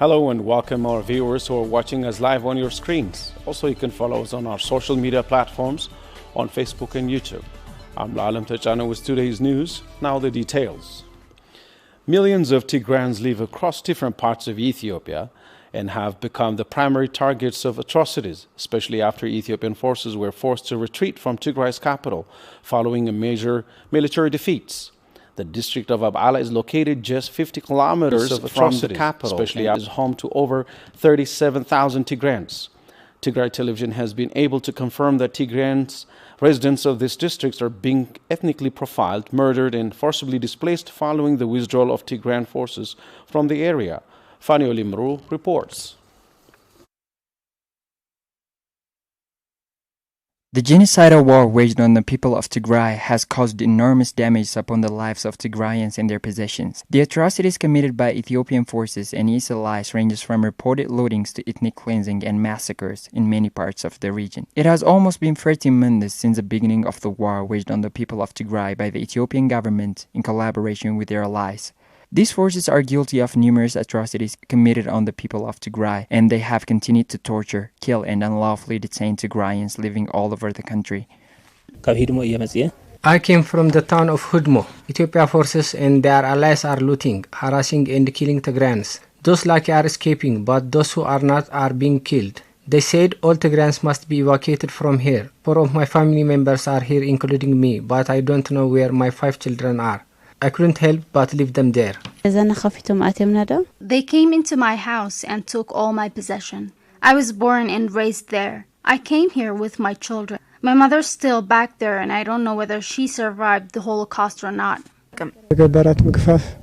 Hello and welcome our viewers who are watching us live on your screens. Also, you can follow us on our social media platforms on Facebook and YouTube. I'm Lalam Tachano with today's news. Now the details. Millions of Tigrayans live across different parts of Ethiopia and have become the primary targets of atrocities, especially after Ethiopian forces were forced to retreat from Tigray's capital following a major military defeats. The district of Abala is located just 50 kilometers from the capital, especially as home to over 37,000 Tigrayans. Tigray television has been able to confirm that Tigrayans, residents of these districts, are being ethnically profiled, murdered, and forcibly displaced following the withdrawal of Tigrayan forces from the area. Fani Olimru reports. The genocidal war waged on the people of Tigray has caused enormous damage upon the lives of Tigrayans and their possessions. The atrocities committed by Ethiopian forces and its allies ranges from reported lootings to ethnic cleansing and massacres in many parts of the region. It has almost been 13 months since the beginning of the war waged on the people of Tigray by the Ethiopian government in collaboration with their allies. These forces are guilty of numerous atrocities committed on the people of Tigray, and they have continued to torture, kill, and unlawfully detain Tigrayans living all over the country. I came from the town of Hudmo. Ethiopia forces and their allies are looting, harassing, and killing Tigrayans. Those lucky are escaping, but those who are not are being killed. They said all Tigrayans must be evacuated from here. 4 of my family members are here, including me, but I don't know where my 5 children are. I couldn't help but leave them there. They came into my house and took all my possession. I was born and raised there. I came here with my children. My mother's still back there, and I don't know whether she survived the Holocaust or not.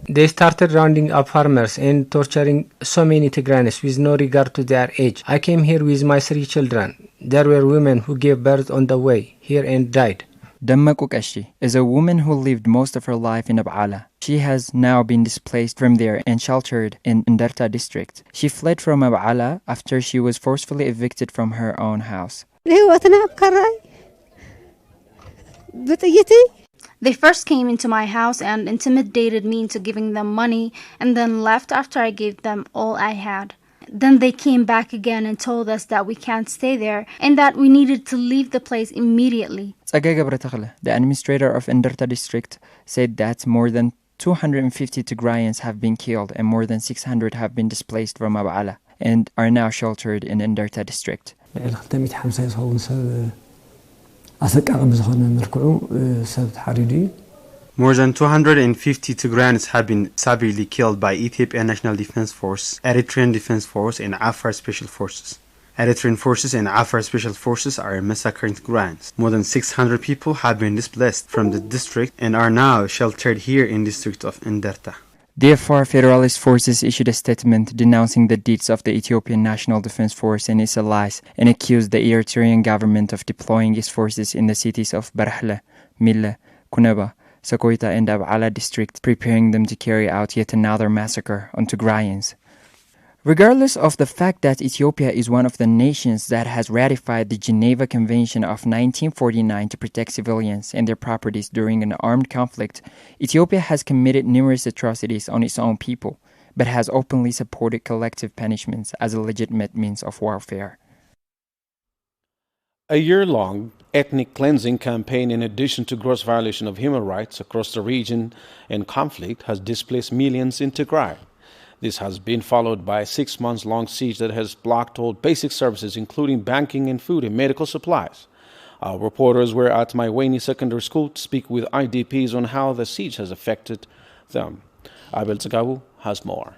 They started rounding up farmers and torturing so many Tigrayans with no regard to their age. I came here with my 3 children. There were women who gave birth on the way here and died. Damma Kukashi is a woman who lived most of her life in Abala. She has now been displaced from there and sheltered in Ndarta district. She fled from Abala after she was forcefully evicted from her own house. They first came into my house and intimidated me into giving them money, and then left after I gave them all I had. Then they came back again and told us that we can't stay there and that we needed to leave the place immediately. The administrator of Ndarta district said that more than 250 Tigrayans have been killed and more than 600 have been displaced from Abala and are now sheltered in Ndarta district. More than 250 Tigrayans have been severely killed by Ethiopian National Defense Force, Eritrean Defense Force, and Afar Special Forces. Eritrean forces and Afar Special Forces are massacring Tigrayans. More than 600 people have been displaced from the district and are now sheltered here in the district of Ndarta. The Afar Federalist Forces issued a statement denouncing the deeds of the Ethiopian National Defense Force and its allies and accused the Eritrean government of deploying its forces in the cities of Barahla, Mille, Kuneba, Sakoita, and Abala district, preparing them to carry out yet another massacre on Tigrayans. Regardless of the fact that Ethiopia is one of the nations that has ratified the Geneva Convention of 1949 to protect civilians and their properties during an armed conflict, Ethiopia has committed numerous atrocities on its own people, but has openly supported collective punishments as a legitimate means of warfare. A year-long ethnic cleansing campaign, in addition to gross violation of human rights across the region and conflict, has displaced millions in Tigray. This has been followed by a 6-month-long siege that has blocked all basic services, including banking and food and medical supplies. Our reporters were at Maiweni Secondary School to speak with IDPs on how the siege has affected them. Abel Tsagawu has more.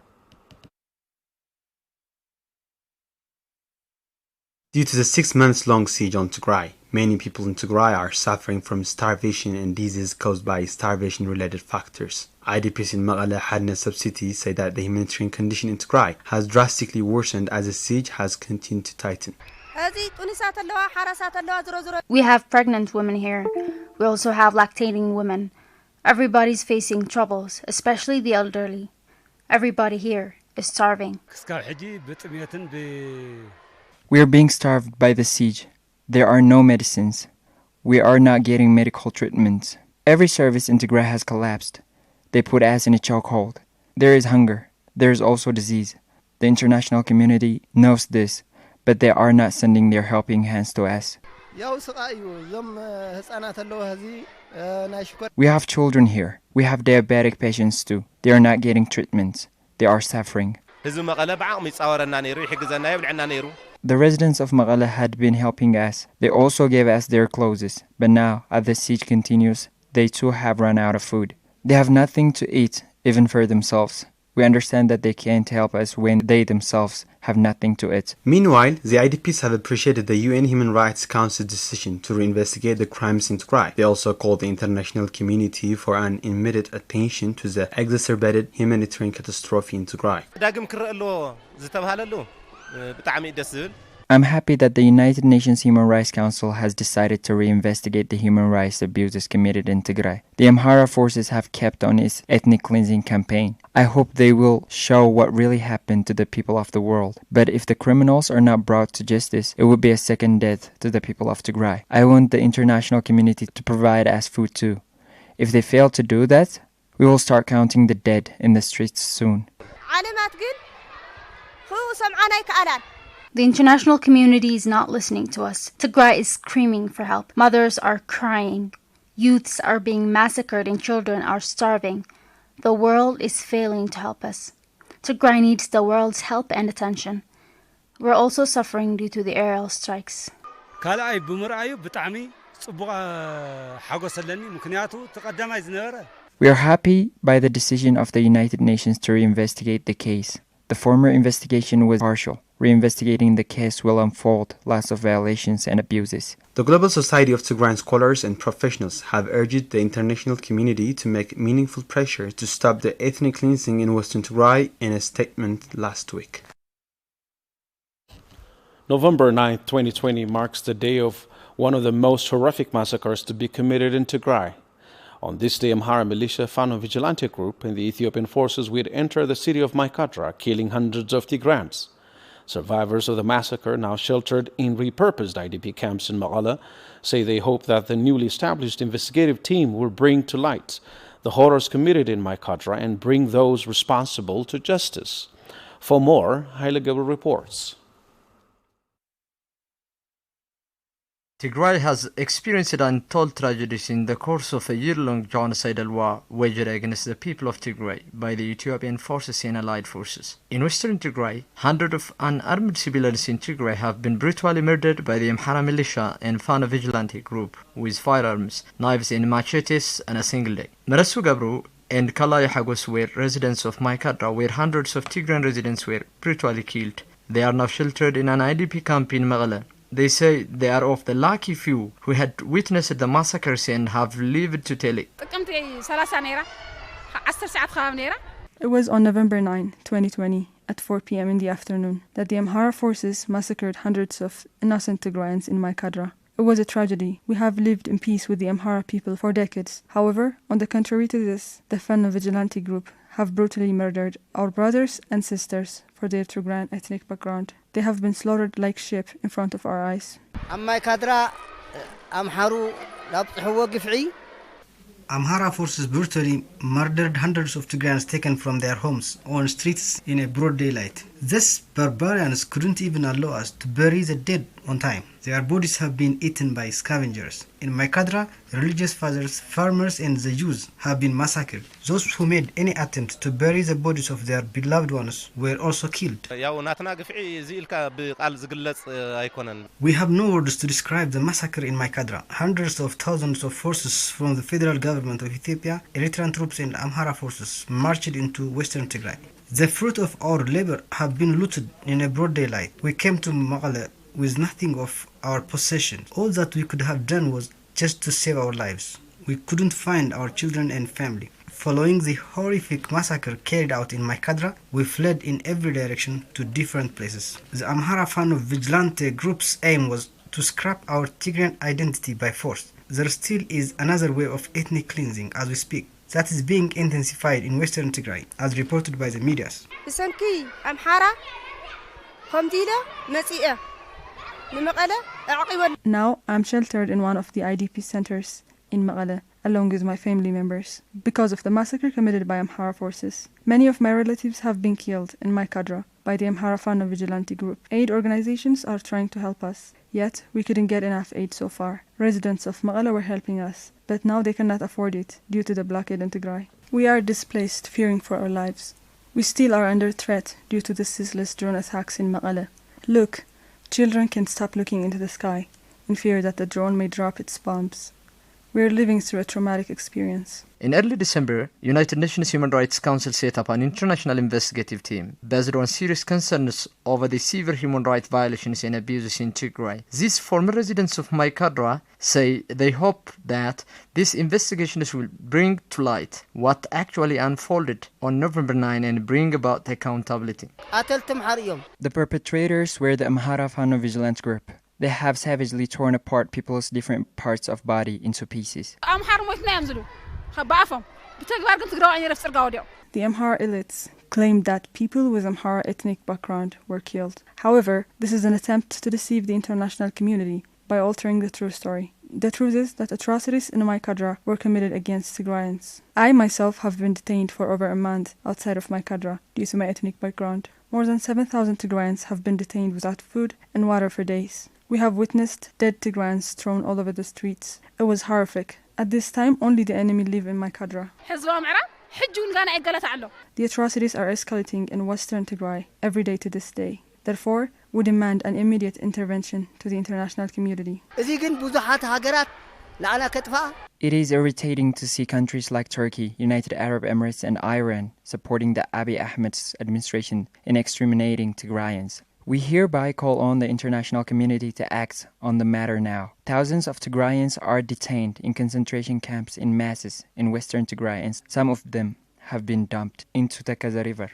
Due to the 6-month-long siege on Tigray, many people in Tigray are suffering from starvation and disease caused by starvation-related factors. IDPs in Magala Hadna sub-city say that the humanitarian condition in Tigray has drastically worsened as the siege has continued to tighten. We have pregnant women here. We also have lactating women. Everybody's facing troubles, especially the elderly. Everybody here is starving. We are being starved by the siege. There are no medicines. We are not getting medical treatments. Every service in Tigray has collapsed. They put us in a chokehold. There is hunger. There is also disease. The international community knows this, but they are not sending their helping hands to us. We have children here. We have diabetic patients too. They are not getting treatments. They are suffering. The residents of Maqala had been helping us. They also gave us their clothes. But now, as the siege continues, they too have run out of food. They have nothing to eat, even for themselves. We understand that they can't help us when they themselves have nothing to eat. Meanwhile, the IDPs have appreciated the UN Human Rights Council's decision to reinvestigate the crimes in Tigray. They also called the international community for an immediate attention to the exacerbated humanitarian catastrophe in Tigray. I'm happy that the United Nations Human Rights Council has decided to reinvestigate the human rights abuses committed in Tigray. The Amhara forces have kept on its ethnic cleansing campaign. I hope they will show what really happened to the people of the world. But if the criminals are not brought to justice, it would be a second death to the people of Tigray. I want the international community to provide us food too. If they fail to do that, we will start counting the dead in the streets soon. The international community is not listening to us. Tigray is screaming for help. Mothers are crying. Youths are being massacred and children are starving. The world is failing to help us. Tigray needs the world's help and attention. We're also suffering due to the aerial strikes. We are happy by the decision of the United Nations to reinvestigate the case. The former investigation was partial. Reinvestigating the case will unfold lots of violations and abuses. The Global Society of Tigrayan Scholars and Professionals have urged the international community to make meaningful pressure to stop the ethnic cleansing in Western Tigray in a statement last week. November 9, 2020 marks the day of one of the most horrific massacres to be committed in Tigray. On this day, Amhara militia, Fano vigilante group, and the Ethiopian forces would enter the city of Maikadra, killing hundreds of Tigrayans. Survivors of the massacre, now sheltered in repurposed IDP camps in Maqala, say they hope that the newly established investigative team will bring to light the horrors committed in Maikadra and bring those responsible to justice. For more, Haile Gabriel reports. Tigray has experienced untold tragedies in the course of a year-long genocidal war waged against the people of Tigray by the Ethiopian forces and allied forces. In western Tigray, hundreds of unarmed civilians in Tigray have been brutally murdered by the Amhara militia and Fano vigilante group with firearms, knives and machetes in a single day. Marasu Gabru and Kalai Hagos were residents of Maikadra, where hundreds of Tigrayan residents were brutally killed. They are now sheltered in an IDP camp in Maqala. They say they are of the lucky few who had witnessed the massacres and have lived to tell it. It was on November 9, 2020, at 4 p.m. in the afternoon, that the Amhara forces massacred hundreds of innocent Tigrayans in Maikadra. It was a tragedy. We have lived in peace with the Amhara people for decades. However, on the contrary to this, the Fano vigilante group have brutally murdered our brothers and sisters for their Tigrayan ethnic background. They have been slaughtered like sheep in front of our eyes. Amhara forces brutally murdered hundreds of Tigrayans taken from their homes on streets in a broad daylight. These barbarians couldn't even allow us to bury the dead on time. Their bodies have been eaten by scavengers. In Maikadra, religious fathers, farmers and the Jews have been massacred. Those who made any attempt to bury the bodies of their beloved ones were also killed. We have no words to describe the massacre in Maikadra. Hundreds of thousands of forces from the federal government of Ethiopia, Eritrean troops and Amhara forces marched into western Tigray. The fruit of our labor have been looted in a broad daylight. We came to Maqala with nothing of our possessions. All that we could have done was just to save our lives. We couldn't find our children and family. Following the horrific massacre carried out in Maikadra, we fled in every direction to different places. The Amhara Fano vigilante group's aim was to scrap our Tigrayan identity by force. There still is another way of ethnic cleansing as we speak that is being intensified in western Tigray, as reported by the media. Now I'm sheltered in one of the IDP centers in Maqala. along with my family members, because of the massacre committed by Amhara forces. Many of my relatives have been killed in my Kadra by the Amhara Fano vigilante group. Aid organizations are trying to help us, yet we couldn't get enough aid so far. Residents of Maqala were helping us, but now they cannot afford it due to the blockade in Tigray. We are displaced, fearing for our lives. We still are under threat due to the ceaseless drone attacks in Maqala. Look, children can't stop looking into the sky in fear that the drone may drop its bombs. We are living through a traumatic experience. In early December, United Nations Human Rights Council set up an international investigative team based on serious concerns over the severe human rights violations and abuses in Tigray. These former residents of Maikadra say they hope that these investigations will bring to light what actually unfolded on November 9 and bring about accountability. The perpetrators were the Amhara Fano vigilance group. They have savagely torn apart people's different parts of body into pieces. The Amhara elites claimed that people with Amhara ethnic background were killed. However, this is an attempt to deceive the international community by altering the true story. The truth is that atrocities in Maikadra were committed against Tigrayans. I myself have been detained for over a month outside of Maikadra due to my ethnic background. More than 7,000 Tigrayans have been detained without food and water for days. We have witnessed dead Tigrayans thrown all over the streets. It was horrific. At this time, only the enemy live in Maikadra. The atrocities are escalating in western Tigray every day to this day. Therefore, we demand an immediate intervention to the international community. It is irritating to see countries like Turkey, United Arab Emirates, and Iran supporting the Abiy Ahmed's administration in exterminating Tigrayans. We hereby call on the international community to act on the matter now. Thousands of Tigrayans are detained in concentration camps in masses in western Tigray, and some of them have been dumped into the Kaza River.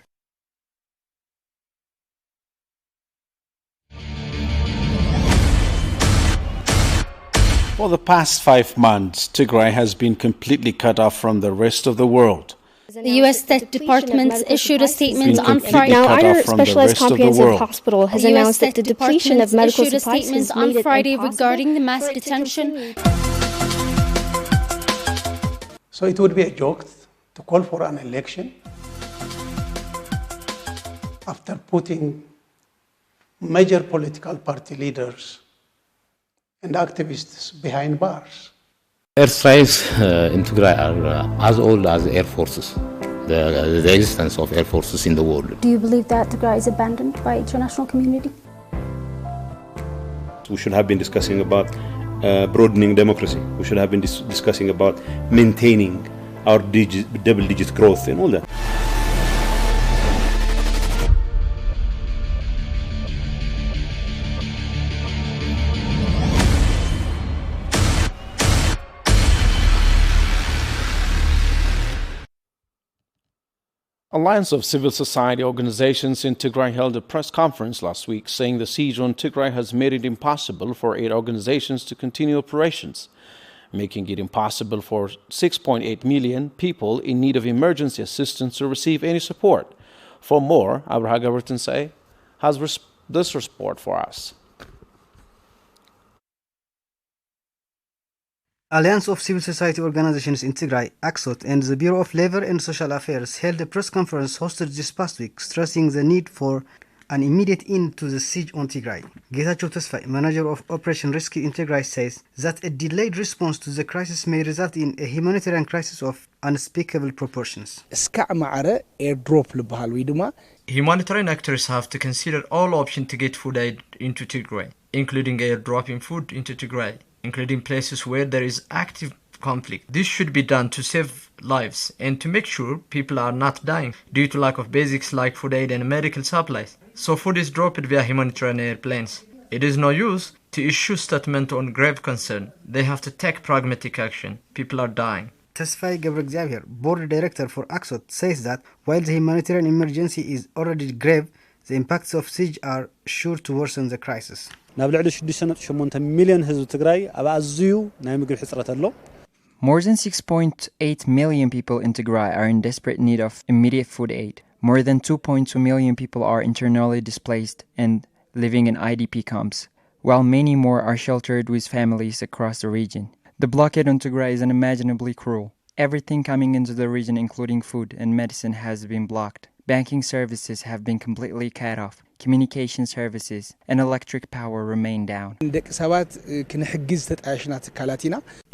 For the past 5 months, Tigray has been completely cut off from the rest of the world. The U.S. State Department issued a statement on Friday. Now, our Specialized Comprehensive Hospital has announced that the depletion of medical supplies has made it impossible regarding the mass detention. So it would be a joke to call for an election after putting major political party leaders and activists behind bars. Airstrikes in Tigray are as old as air forces, the existence of air forces in the world. Do you believe that Tigray is abandoned by international community? We should have been discussing about broadening democracy. We should have been discussing about maintaining our double-digit growth and all that. Alliance of Civil Society Organizations in Tigray held a press conference last week saying the siege on Tigray has made it impossible for aid organizations to continue operations, making it impossible for 6.8 million people in need of emergency assistance to receive any support. For more, Abraha Gabertensay has this report for us. Alliance of Civil Society Organizations in Tigray, ACSOT, and the Bureau of Labor and Social Affairs held a press conference hosted this past week, stressing the need for an immediate end to the siege on Tigray. Getachew Tesfai, manager of Operation Rescue in Tigray, says that a delayed response to the crisis may result in a humanitarian crisis of unspeakable proportions. Humanitarian actors have to consider all options to get food aid into Tigray, including airdropping food into Tigray, including places where there is active conflict. This should be done to save lives and to make sure people are not dying due to lack of basics like food aid and medical supplies. So food is dropped via humanitarian airplanes. It is no use to issue statement on grave concern. They have to take pragmatic action. People are dying. Tesfai Gabriel, board director for ACSOT, says that while the humanitarian emergency is already grave, the impacts of siege are sure to worsen the crisis. More than 6.8 million people in Tigray are in desperate need of immediate food aid. More than 2.2 million people are internally displaced and living in IDP camps, while many more are sheltered with families across the region. The blockade on Tigray is unimaginably cruel. Everything coming into the region, including food and medicine, has been blocked. Banking services have been completely cut off. Communication services and electric power remain down.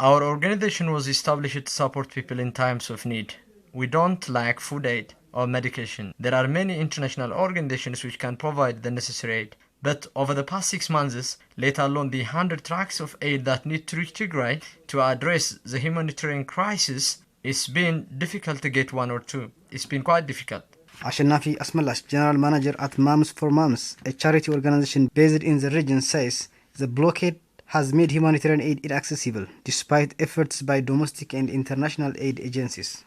Our organization was established to support people in times of need. We don't lack food aid or medication. There are many international organizations which can provide the necessary aid. But over the past 6 months, let alone the 100 trucks of aid that need to reach Tigray to address the humanitarian crisis, it's been difficult to get one or two. It's been quite difficult. Ashanafi Asmalash, General Manager at Moms for Moms, a charity organization based in the region, says the blockade has made humanitarian aid inaccessible despite efforts by domestic and international aid agencies.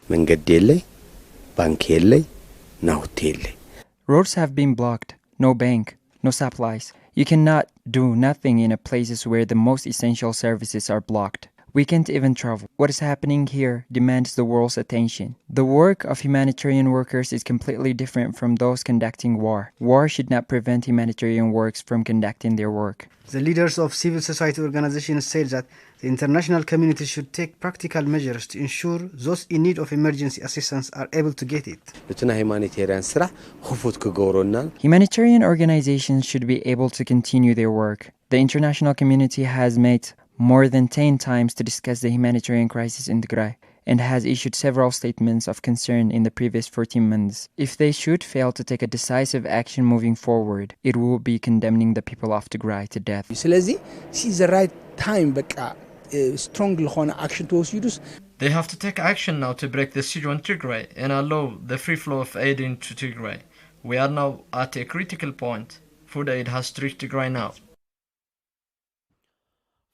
Roads have been blocked. No bank, no supplies. You cannot do nothing in places where the most essential services are blocked. We can't even travel. What is happening here demands the world's attention. The work of humanitarian workers is completely different from those conducting war. War should not prevent humanitarian works from conducting their work. The leaders of civil society organizations said that the international community should take practical measures to ensure those in need of emergency assistance are able to get it. Humanitarian organizations should be able to continue their work. The international community has met more than 10 times to discuss the humanitarian crisis in Tigray and has issued several statements of concern in the previous 14 months. If they should fail to take a decisive action moving forward, it will be condemning the people of Tigray to death. It's the right time, strong action to use. They have to take action now to break the siege on Tigray and allow the free flow of aid into Tigray. We are now at a critical point. Food aid has to reach Tigray now.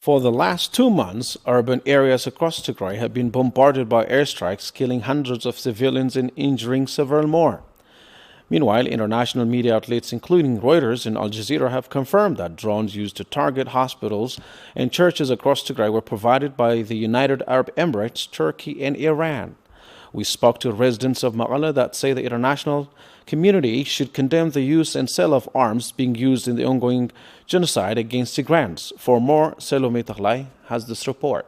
For the last 2 months, urban areas across Tigray have been bombarded by airstrikes, killing hundreds of civilians and injuring several more. Meanwhile, international media outlets including Reuters and Al Jazeera have confirmed that drones used to target hospitals and churches across Tigray were provided by the United Arab Emirates, Turkey and Iran. We spoke to residents of Maqala that say the international community should condemn the use and sale of arms being used in the ongoing genocide against Tigrayans. For more, Selome Taglay has this report.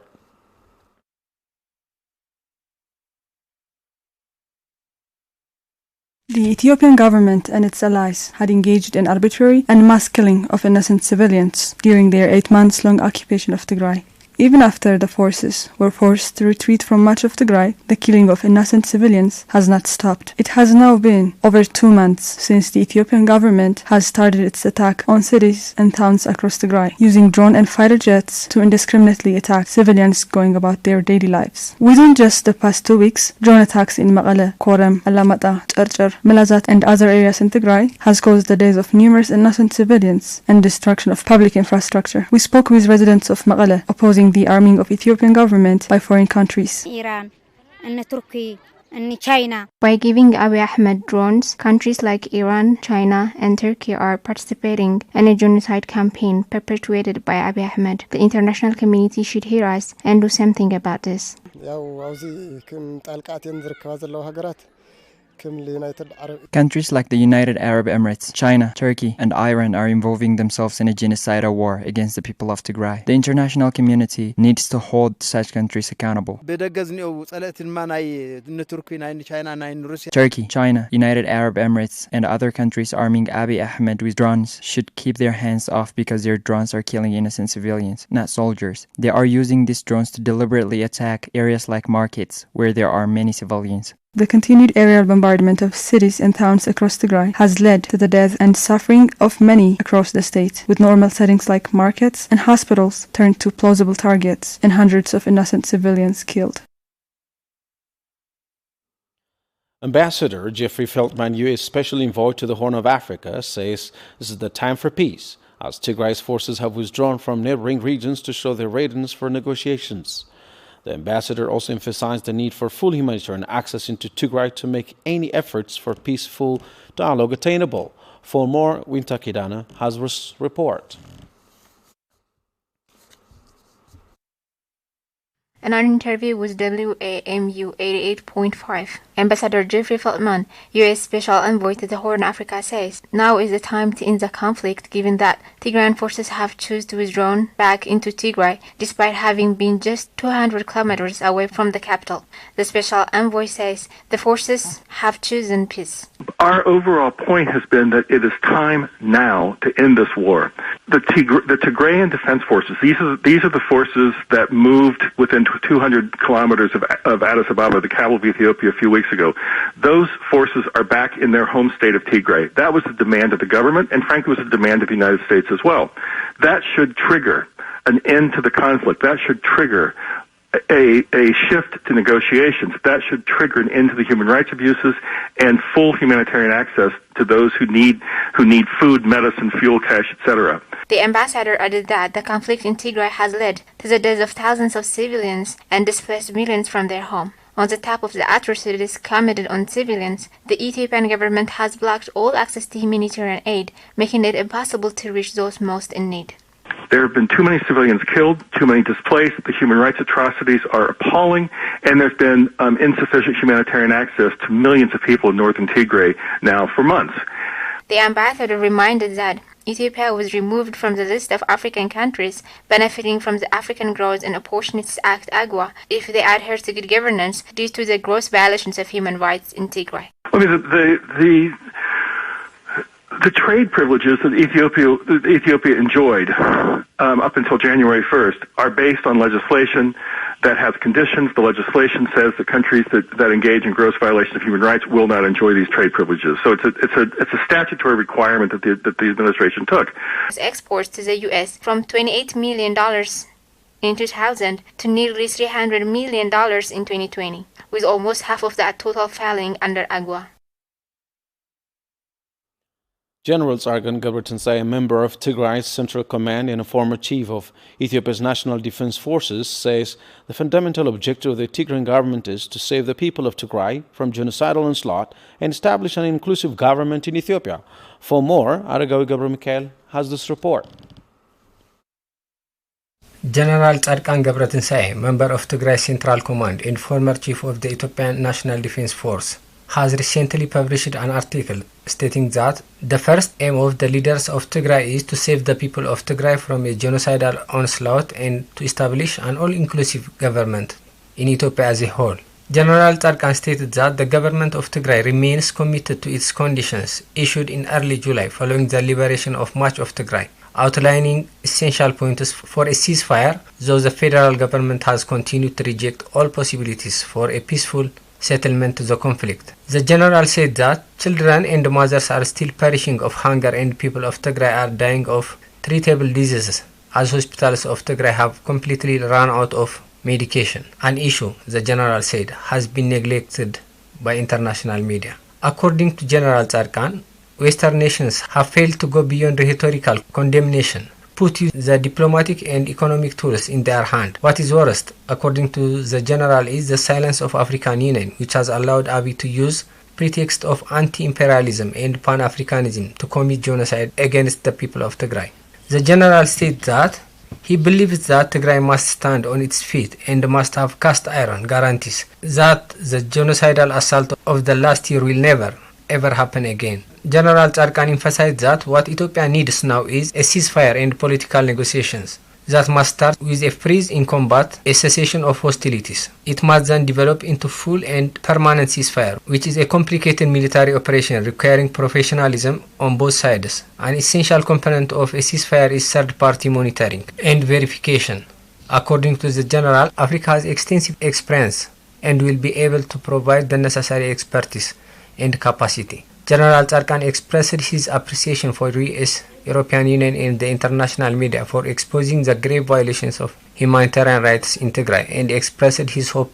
The Ethiopian government and its allies had engaged in arbitrary and mass killing of innocent civilians during their 8 months-long occupation of Tigray. Even after the forces were forced to retreat from much of Tigray, the killing of innocent civilians has not stopped. It has now been over 2 months since the Ethiopian government has started its attack on cities and towns across Tigray, using drone and fighter jets to indiscriminately attack civilians going about their daily lives. Within just the past 2 weeks, drone attacks in Maqala, Korem, Alamata, Charchar, Melazat and other areas in Tigray has caused the deaths of numerous innocent civilians and destruction of public infrastructure. We spoke with residents of Maqala opposing the arming of Ethiopian government by foreign countries. Iran and Turkey and China. By giving Abiy Ahmed drones, countries like Iran, China, and Turkey are participating in a genocide campaign perpetuated by Abiy Ahmed. The international community should hear us and do something about this. Countries like the United Arab Emirates, China, Turkey, and Iran are involving themselves in a genocidal war against the people of Tigray. The international community needs to hold such countries accountable. Turkey, China, United Arab Emirates, and other countries arming Abiy Ahmed with drones should keep their hands off because their drones are killing innocent civilians, not soldiers. They are using these drones to deliberately attack areas like markets where there are many civilians. The continued aerial bombardment of cities and towns across Tigray has led to the death and suffering of many across the state, with normal settings like markets and hospitals turned to plausible targets and hundreds of innocent civilians killed. Ambassador Jeffrey Feltman, U.S. Special Envoy to the Horn of Africa, says this is the time for peace, as Tigray's forces have withdrawn from neighboring regions to show their readiness for negotiations. The ambassador also emphasized the need for full humanitarian access into Tigray to make any efforts for peaceful dialogue attainable. For more, Winta Kidana has this report. In an interview with WAMU 88.5, Ambassador Jeffrey Feltman, U.S. Special Envoy to the Horn of Africa, says now is the time to end the conflict, given that Tigrayan forces have chosen to withdraw back into Tigray, despite having been just 200 kilometers away from the capital. The Special Envoy says the forces have chosen peace. Our overall point has been that it is time now to end this war. The Tigrayan Defense Forces, these are the forces that moved within 200 kilometers of Addis Ababa, the capital of Ethiopia, a few weeks ago. Those forces are back in their home state of Tigray. That was the demand of the government, and frankly was the demand of the United States as well. That should trigger an end to the conflict. That should trigger a shift to negotiations. That should trigger an end to the human rights abuses and full humanitarian access to those who need food, medicine, fuel, cash, etc. The ambassador added that the conflict in Tigray has led to the deaths of thousands of civilians and displaced millions from their home. On the top of the atrocities committed on civilians, the Ethiopian government has blocked all access to humanitarian aid, making it impossible to reach those most in need. There have been too many civilians killed, too many displaced, the human rights atrocities are appalling, and there's been insufficient humanitarian access to millions of people in northern Tigray now for months. The ambassador reminded that Ethiopia was removed from the list of African countries benefiting from the African Growth and Opportunities Act (AGWA) if they adhere to good governance due to the gross violations of human rights in Tigray. I mean, the trade privileges that Ethiopia enjoyed up until January 1st are based on legislation that has conditions. The legislation says that countries that engage in gross violations of human rights will not enjoy these trade privileges. So it's a statutory requirement that the administration took. Exports to the U.S. from $28 million in 2000 to nearly $300 million in 2020, with almost half of that total falling under AGWA. General Sargon Gebretensai, a member of Tigray's Central Command and a former chief of Ethiopia's National Defense Forces, says the fundamental objective of the Tigrayan government is to save the people of Tigray from genocidal onslaught and establish an inclusive government in Ethiopia. For more, Aragawi Gabriel Mikhail has this report. General Sargon Gebretensai, member of Tigray Central Command and former chief of the Ethiopian National Defense Force, has recently published an article stating that the first aim of the leaders of Tigray is to save the people of Tigray from a genocidal onslaught and to establish an all-inclusive government in Ethiopia as a whole. General Sargon stated that the government of Tigray remains committed to its conditions issued in early July following the liberation of much of Tigray, outlining essential points for a ceasefire, though the federal government has continued to reject all possibilities for a peaceful settlement to the conflict. The general said that children and mothers are still perishing of hunger and people of Tigray are dying of treatable diseases as hospitals of Tigray have completely run out of medication. An issue, the general said, has been neglected by international media. According to General Sargon, Western nations have failed to go beyond rhetorical condemnation, put the diplomatic and economic tools in their hand. What is worst, according to the general, is the silence of African Union, which has allowed Abiy to use pretext of anti-imperialism and pan-Africanism to commit genocide against the people of Tigray. The general stated that he believes that Tigray must stand on its feet and must have cast iron guarantees that the genocidal assault of the last year will never ever happen again. General Sargon emphasized that what Ethiopia needs now is a ceasefire and political negotiations that must start with a freeze in combat, a cessation of hostilities. It must then develop into full and permanent ceasefire, which is a complicated military operation requiring professionalism on both sides. An essential component of a ceasefire is third-party monitoring and verification. According to the general, Africa has extensive experience and will be able to provide the necessary expertise and capacity. General Sargon expressed his appreciation for US, European Union and the international media for exposing the grave violations of humanitarian rights in Tigray and expressed his hope